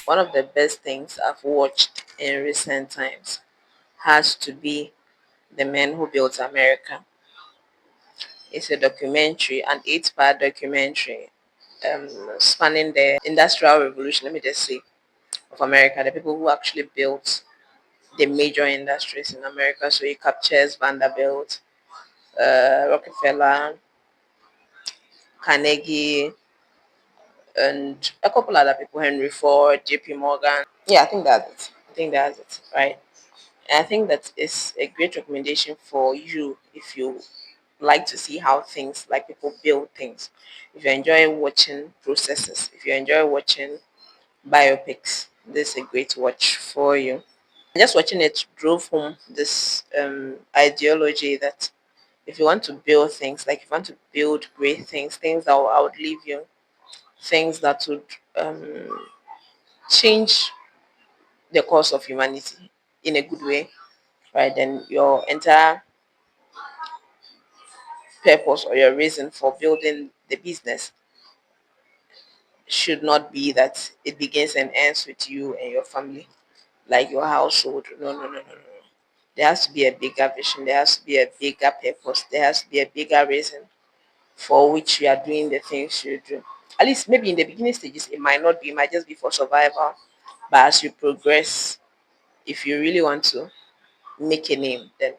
One of the best things I've watched in recent times has to be The Men Who Built America. It's a documentary, an 8 part documentary um, spanning the industrial revolution, let me just say, of America, the people who actually built the major industries in America. So it captures Vanderbilt, Rockefeller, Carnegie, and a couple other people, Henry Ford, JP Morgan. Yeah, I think that's it. Right? And I think that is a great recommendation for you if you like to see how things like people build things. If you enjoy watching processes, if you enjoy watching biopics, this is a great watch for you. Just watching it drove home this ideology that if you want to build things, like if you want to build great things, things that will outlive you, things that would change the course of humanity in a good way, right? Then your entire purpose or your reason for building the business should not be that it begins and ends with you and your family, like your household. No, no, no, no, no. There has to be a bigger vision. There has to be a bigger purpose. There has to be a bigger reason for which you are doing the things you do. At least maybe in the beginning stages, it might not be, it might just be for survival. But as you progress, if you really want to make a name, then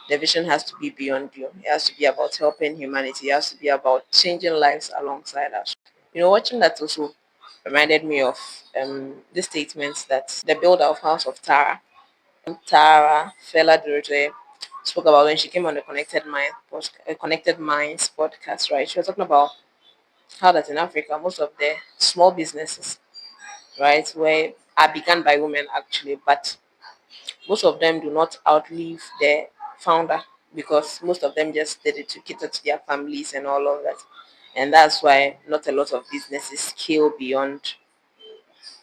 the vision has to be beyond you. It has to be about helping humanity. It has to be about changing lives alongside us. Watching that also reminded me of the statements that the builder of House of Tara Fela Durute, spoke about when she came on the Connected Minds podcast. Right, she was talking about how that in Africa most of the small businesses, right, where are begun by women actually, but most of them do not outlive their founder because most of them just did it to cater to their families and all of that. And that's why not a lot of businesses scale beyond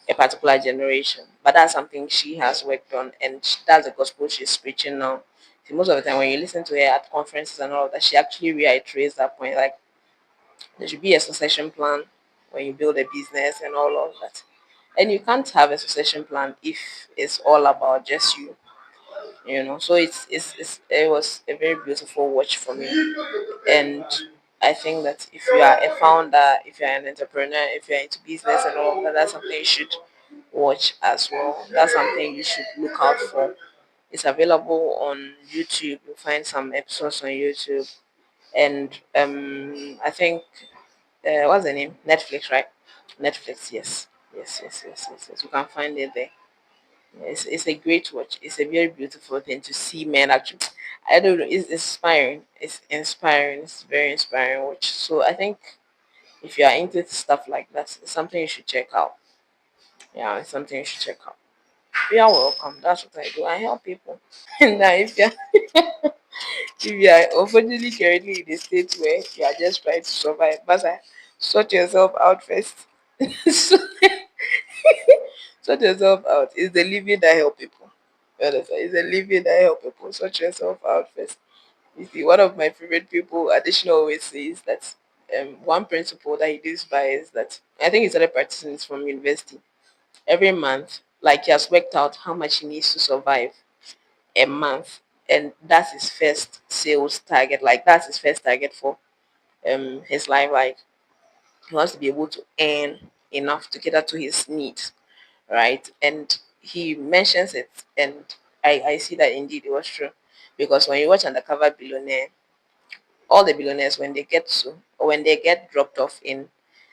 a particular generation. But that's something she has worked on, and that's the gospel she's preaching now. See, most of the time when you listen to her at conferences and all of that, she actually reiterates that point. Like there should be a succession plan when you build a business and all of that. And you can't have a succession plan if it's all about just you. So it was a very beautiful watch for me. And I think that if you are a founder, if you're an entrepreneur, if you're into business and all of that, that's something you should watch as well. That's something you should look out for. It's available on YouTube. You'll find some episodes on YouTube. And I think what's the name? Netflix, right? Netflix, yes. Yes. You can find it there. It's a great watch. It's a very beautiful thing to see men actually. I don't know. It's inspiring. It's inspiring. It's very inspiring watch. So I think if you are into stuff like that, it's something you should check out. Yeah, it's something you should check out. You are welcome. That's what I do. I help people. Now, if you are unfortunately currently in a state where you are just trying to survive, but sort yourself out first. So, sort yourself out. It's the living that help people. You understand? It's the living that help people. Sort yourself out first. You see, one of my favorite people, additional always says that one principle that he lives by is that I think he started practicing this from university. Every month, like he has worked out how much he needs to survive a month, and that's his first sales target. Like that's his first target for his life. Like he wants to be able to earn enough to cater to his needs, right? And he mentions it, and I see that indeed it was true, because when you watch Undercover Billionaire, all the billionaires when they get to or when they get dropped off in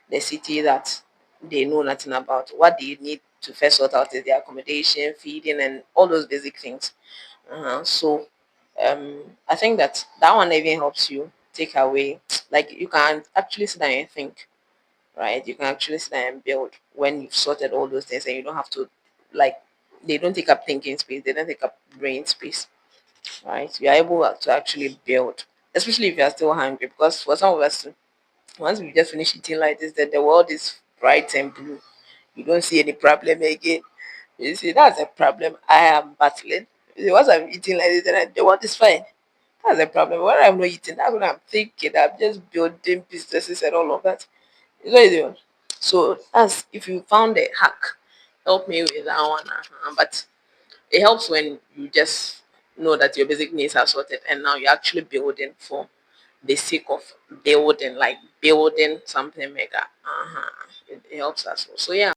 the city that they know nothing about, what they need to first sort out is their accommodation, feeding, and all those basic things. So I think that that one even helps you take away, like you can actually sit down and think, right? You can actually sit down and build when you've sorted all those things, and you don't have to, like, they don't take up thinking space, they don't take up brain space, right? You are able to actually build, especially if you are still hungry, because for some of us, once we just finish eating like this, then the world is bright and blue. You don't see any problem again. You see, that's a problem I am battling. You see, once I'm eating like this, then the world is fine. That's a problem. When I'm not eating, that's when I'm thinking. I'm just building businesses and all of that. It's not easy. So that's if you found a hack help me with that one. But it helps when you just know that your basic needs are sorted and now you're actually building for the sake of building, like building something mega. It helps us. So yeah.